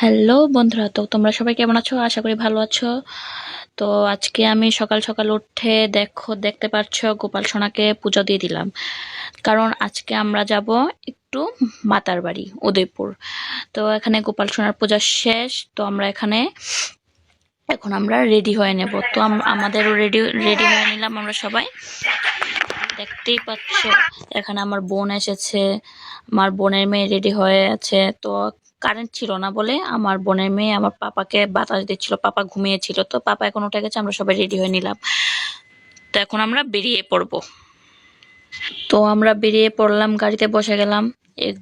Hello বন্ধুরা, তো তোমরা সবাই কেমন আছো? আশা করি ভালো আছো। তো আজকে আমি সকাল সকাল উঠে দেখতে পাচ্ছ গোপাল সোনাকে পুজো দিয়ে দিলাম, কারণ আজকে আমরা যাব একটু মাতার বাড়ি উদয়পুর। তো এখানে গোপাল সোনার পূজা শেষ, তো আমরা এখন আমরা রেডি হয়ে নেব। তো আমাদেরও রেডি রেডি হয়ে নিলাম আমরা সবাই। দেখতেই পাচ্ছ এখানে আমার বোন এসেছে, আমার বোনের মেয়ে রেডি হয়ে আছে। তো কারেন্ট ছিল না বলে আমার বোনের মেয়ে আমার পাপাকে বাতাস দিচ্ছিল, পাপা ঘুমিয়েছিল, তো পাপা এখন উঠে গেছে, আমরা সবাই রেডি হয়ে নিলাম। তো এখন আমরা বেরিয়ে পড়বো। তো আমরা বেরিয়ে পড়লাম, গাড়িতে বসে গেলাম।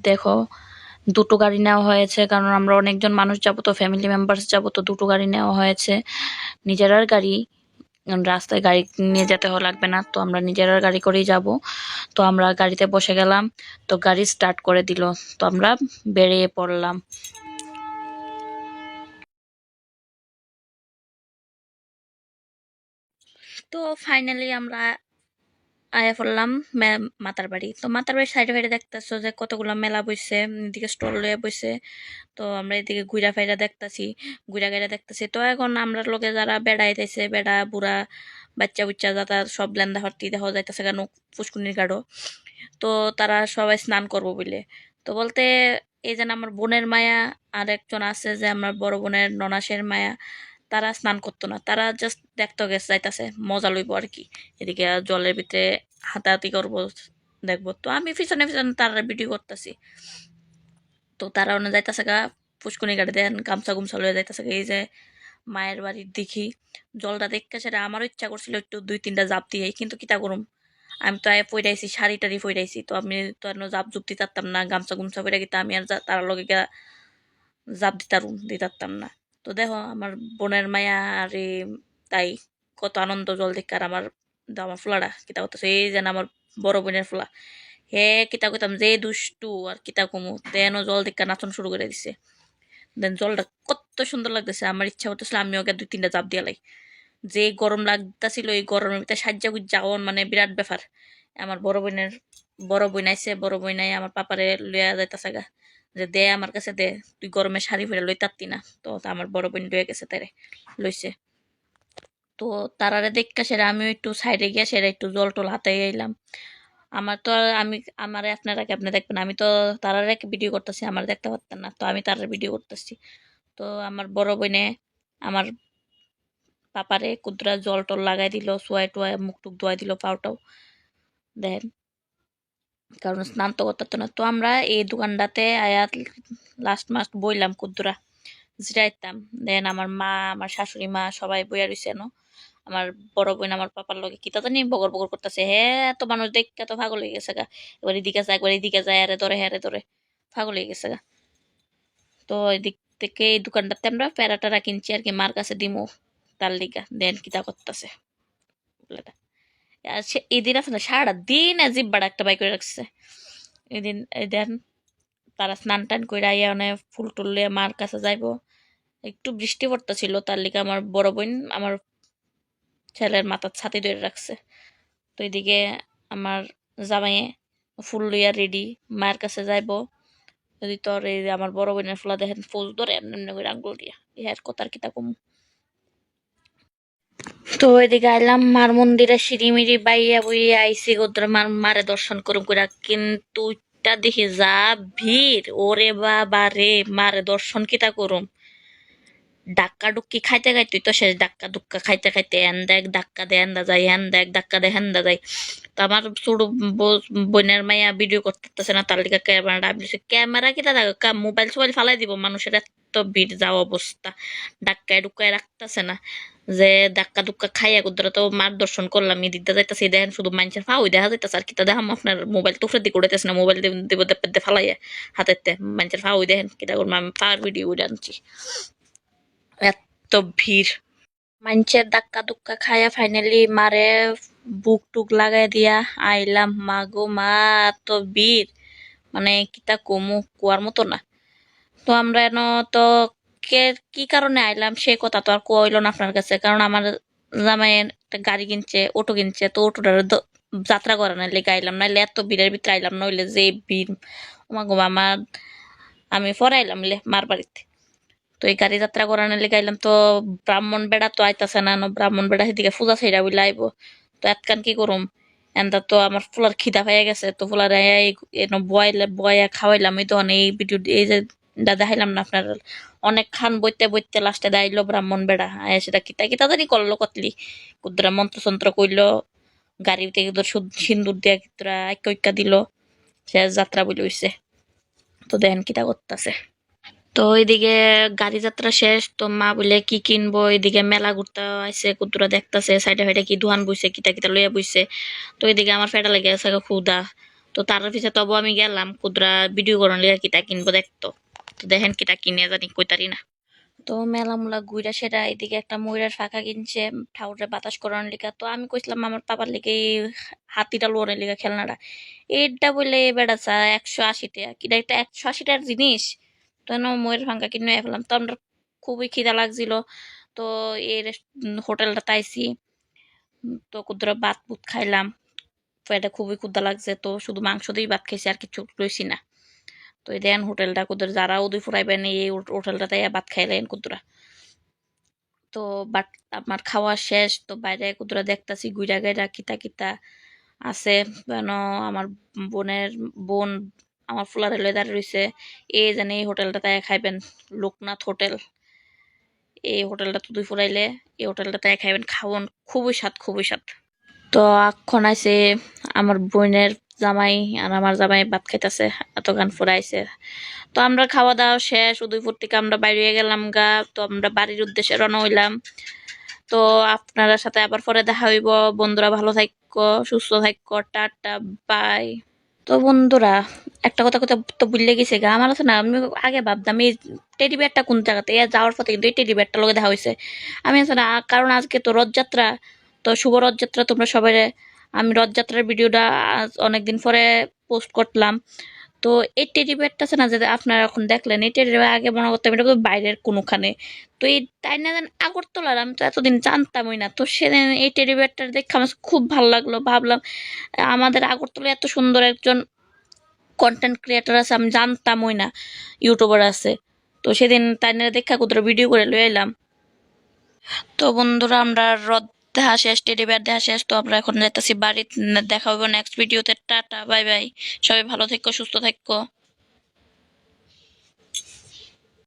দেখো, দুটো গাড়ি নেওয়া হয়েছে, কারণ আমরা অনেকজন মানুষ যাবো, তো ফ্যামিলি মেম্বার্স যাবো, তো দুটো গাড়ি নেওয়া হয়েছে। নিজেরার গাড়ি, রাস্তায় গাড়ি নিয়ে যেতে লাগবে না, তো আমরা নিজেরা গাড়ি করেই যাব। তো আমরা গাড়িতে বসে গেলাম, তো গাড়ি স্টার্ট করে দিল, তো আমরা বেরিয়ে পড়লাম। তো ফাইনালি আমরা আয়া পড়লাম মাতার বাড়ি। তো মাতার বাড়ির সাইডে ফাইডে দেখতেছো যে কতগুলো মেলা বইছে, এদিকে স্টল লয়ে বইছে। তো আমরা এদিকে ঘুরা ফাইরা দেখতাছি, ঘুরা গাইরা দেখতেছি। তো এখন আমরা লোকে যারা বেড়াইতেছে, বেড়া বুড়া বাচ্চা বুচ্চা যাতা সব লেন্দা ভর্তি দেখা যাইতেছে কেন পুষ্কুনির গাড়ো। তো তারা সবাই স্নান করবো বলে, তো বলতে এই যেন আমার বোনের মায়া আর একজন আছে যে আমার বড় বোনের ননাসের মায়া, তারা স্নান করতো না, তারা জাস্ট দেখতে গেছে যাইতাছে, মজা লইব আর কি। এদিকে জলের ভিতরে হাতাহাতি করবো, দেখবো। তো আমি পিছনে পিছনে তারা ভিডিও করতেছি। তো তারা ওনা যাইতাছে গা, পুষ্কুনি গাড়ি দেন গামছা গুমছা লয়ে যাইতাছে গা। এই যে মায়ের বাড়ির দেখি জলটা দেখতে, সেটা আমারও ইচ্ছা করছিল একটু দুই তিনটা জাপ দিয়ে, কিন্তু কিতা করুম, আমি তো আয় পইরাইছি, শাড়ি টাড়ি পইরাইছি, তো আমি তো আর জাপ জুপ দিতাম না, গামছা গুমছা পইরা গিয়ে আমি আর তার লগে গিয়া জাপ দিতাম না। তো দেখো আমার বোনের মায়া আর তাই কত আনন্দ জল দেখে। আর আমার ফুলাটা কিতা করতেছে, এই যেন আমার বড় বোনের ফুলা, হে কিতা কইতাম যে দুষ্টু আর কিতা কমু, দেন জল দেখা নাচন শুরু করে দিছে। দেন জলটা কত সুন্দর লাগতেছে, আমার ইচ্ছা করতেছিল আমি ওকে দুই তিনটা জাপ দিয়ে লাই। যে গরম লাগতেছিল, এই গরমের ভিতরে সাজ্জা গুজ্জা মানে বিরাট ব্যাপার। আমার বড় বোন আইছে, বড় বোন নাই আমার পাপারে লইয়া যাইতাছে গা, যে দে আমার কাছে দে, তুই গরমে শাড়ি পরে লই তারতি না। তো আমার বড় বোন লইয়া গেছে, তারে লইছে। তো তারারে দেখা সেরা আমিও একটু সাইডে গিয়া সেরা একটু জল টল হাতে আইলাম। আমার তো আর আমি আমার আপনারাকে আপনি দেখবেন, আমি তো তারার এক ভিডিও করতেছি, আমার দেখতে পারতেন না, তো আমি তারার ভিডিও করতেছি। তো আমার বড় বোনে আমার পাপারে কুদ্রা জল টল লাগাই দিল, সোয়াই টোয়াই মুখ টুক ধোয়াই দিল, পাউটাও দেন, কারণ স্নান তো করতে না। তো আমরা এই দোকানটাতে আয়া লাস্ট মাস বইলাম কুদ্দুরা জিরাইতাম। দেন আমার মা, আমার শাশুড়ি মা সবাই বইয়া রইছে ন। আমার বড় বোন আমার পাপার লগে কিতা জানি বগর বগর করতেছে, হে তো মানুষ দেখতে তো পাগল হয়ে গেছে গা, এবার এদিকে যায় একবার এদিকে যায়, আরে ধরে হ্যারে ধরে, পাগল হয়ে গেছে গা। তো এদিক থেকে এই দোকানটাতে আমরা প্যারা ট্যারা কিনছি আর কি, মার কাছে দিমু তার লিগা। দেন কিতা করতেছে আর সে এদিন আছে না, সারাটা দিন জিব্বাটা একটা বাই করে রাখছে। এদিন এই দেন তারা স্নান টান করে আইয়া অনেক ফুল টুল লিয়ে মার কাছে যাইবো। একটু বৃষ্টি পড়তেছিল, তার লিগে আমার বড় বোন আমার ছেলের মাথার ছাতি ধরে রাখছে। তো এদিকে আমার জামাইয়ে ফুল লইয়া রেডি, মায়ের কাছে যাইবো। যদি তোর এই যে আমার বড় বোনের ফুলা দেখেন ফুল ধরে এমনি এমনি করে আঙ্গুল দিয়া, ইহার কথার কিতা কম। তো এদিকে আইলাম মার মন্দিরে, সিঁড়ি মিড়ি বাইয়া বইয়া আইসি গোদ্র মারে দর্শন করুম কইরা, কিন্তু ইটা দেখি যা ভিড়, ওরে বাবা রে, মারে দর্শন কিতা করুম। ডাক্কা ডুক্কি খাইতে খাইতে তো শেষ, ডাক্কা দুক্কা খাইতে খাইতে এন দেখ ধাক্কা দে হেন্দা যাই, হেন দেখ ধাক্কা দে হেন্দা যাই। তো আমার ছোট বোনের মাইয়া ভিডিও করতেছে না, তার লিগে ক্যামেরাটা আমি ক্যামেরা কিটা দেখ, মোবাইল সোবাইল ফালাই দিব, মানুষের এত ভিড় যাওয়া অবস্থা, ডাক্কায় ডুক্কায় রাখতেছে না। যে ধাক্কা দুক্কা খাইয়া কুদ্রা তো মার দর্শন করলাম, দিকটা যাইতেছে দেখেন শুধু মানুষের ফাউই দেখা যাইতেছে, আর কিতা দেখাম আপনার মোবাইল তো দিকে উড়াইতেছে না, মোবাইল দিব ফালাইয়া হাতেতে মানুষের ফাউই দেখেন কিতা করবো, আমি ফার ভিডিও উড়ে আনছি। এত ভিড়, মানুষের ধাক্কা ধুক্কা খায়া ফাইনালি মারে বুক টুক লাগাই দিয়া আইলাম। মা গো মা, এত ভিড় মানে কিতা কমু, কুয়ার মতো না। তো আমরা এন তো কে কি কারণে আইলাম সে কথা তো আর কোয়া হইল না আপনার কাছে, কারণ আমার জামাই একটা গাড়ি কিনছে, অটো কিনছে, তো অটোটার যাত্রা করা নাইলে গাইলাম, নাইলে এত ভিড়ের ভিতরে আইলাম, নইলে যে ভিড়, মা গো আমার আমি পরে আইলাম মার বাড়িতে। তো এই গাড়ি যাত্রা করানোর লেগে আইলাম। তো ব্রাহ্মণ বেড়া তো আইতাছে না, ব্রাহ্মণ বেড়া সেদিকে পূজা ছাইরা বইলে আইব। তো এতকান কি করুম, এন্দা তো আমার ফুলার খিদা পাইয়া গেছে। তো ফুলার বয়াইলে বয়া খাওয়াইলাম। এই তখন এই ভিডিও এই যে দেখাইলাম না আপনার, অনেক খান বইতে বইতে লাস্টে দাইলো ব্রাহ্মণ বেড়া আয়া সেটা কিতা কিতা জানি করলো কতলি কুদ্রা মন্ত্রতন্ত্র কইলো, গাড়িতে সিন্দুর দিয়া কিতরা আইকা উইক্কা দিল, শেষ যাত্রা বলে হইছে। তো দেখেন কিতা করতেছে। তো এদিকে গাড়ি যাত্রা শেষ, তো মা বলে কি কিনবো, এদিকে মেলা ঘুরতে আইসে, কুতুরা দেখতাছে সাইডে ফাইডে কি দোকান বইছে, কিতা কিতা লইয়া বইছে। তো এদিকে আমার ফেটা লেগে আছে ক্ষুদা। তো তার পিছে তবু আমি গেলাম কুদরা ভিডিও করন লিয়া কিতা কিনবো দেখতো। তো দেখেন কিতা কিনে জানি কইতারি না। তো মেলা মুলা ঘুরা সেরা এদিকে একটা ময়ূরের ফাঁকা কিনছে ঠাউরে বাতাস করানোর লিগা। তো আমি কইছিলাম আমার পাপার লিগে এই হাতিটা লোনের লিগা খেলনাটা, এটা বলে বেড়াচা 180 টাকা, কিটা একটা 180 টাকার জিনিস। তো ময়ূরের ফাঁকা কিনে ফেলাম। তো আমরা খুবই খিদা লাগছিল। তো এই হোটেলটা তাইছি। তো কুদরা ভাত বুত খাইলাম, পেটে খুবই ক্ষুধা লাগছে। তো শুধু মাংস দিয়েই ভাত খাইছি, আর কিছু লইছি না। তো এই দেন হোটেলটা কুদর যারা উদয়পুর আইবেন এই হোটেলটাতে ভাত খাইলেন কুদরা। তো বাট আমার খাওয়া শেষ। তো বাইরে কুদরা দেখতাছি গুইরা গাইরা কিতা কিতা আছে যেন। আমার বোনের বোন আমার ফুলারে লেদার রয়েছে, এই জানি এই হোটেলটা তাই খাইবেন, লোকনাথ হোটেল। এই হোটেলটা তো দুই ফুরাইলে এই হোটেলটা তাই খাইবেন, খাওয়ান খুবই স্বাদ খুবই স্বাদ। তো এখন আইছে আমার বোনের জামাই আর আমার জামাই ভাত খাইতেছে, এত গান ফুরাইছে। তো আমরা খাওয়া দাওয়া শেষ, উদয়পুর থেকে আমরা বাইরে গেলাম গা। তো আমরা বাড়ির উদ্দেশ্যে রওনা হইলাম। তো আপনার সাথে আবার পরে দেখা হইব। বন্ধুরা ভালো থাকো, সুস্থ থাকো, টাটা, বাই। তো বন্ধুরা একটা কথা কথা তো ভুলে গেছে গা, আমার আছে না, আমি আগে ভাবতাম এই টেডি বিয়ারটা কোন জায়গাতে, যাওয়ার পথে কিন্তু এই টেডি বিয়ারটার লগে দেখা হয়েছে। আমি আছে না, কারণ আজকে তো রথযাত্রা। তো শুভ রথযাত্রা তোমরা সবাই। আমি রথযাত্রার ভিডিওটা আজ অনেকদিন পরে পোস্ট করলাম। তো এই টেডি বিয়ারটা আছে না, যে আপনারা এখন দেখলেন, এই টেডি বিয়ার আগে মনে করতাম এটা বাইরের কোনোখানে। তো এই তাই না জান আগরতলার, আমি তো এতদিন জানতামই না। তো সেদিন এই টেডি বিয়ারটা দেখে আমার খুব ভালো লাগলো। ভাবলাম আমাদের আগরতলায় এত সুন্দর একজন কন্টেন্ট ক্রিয়েটর আছে, আমি জানতামই না ইউটিউবার আছে। তো সেদিন তাই দেখা কোথাও ভিডিও করে লয়ে এলাম। তো বন্ধুরা আমরা রথ দেখা শেষ, টেডি বিয়ার দেখা শেষ। তো আমরা এখন যাইতেছি বাড়ি, দেখা হবে নেক্সট ভিডিওতে। টাটা বাই বাই, সবাই ভালো থেকো সুস্থ থাকো।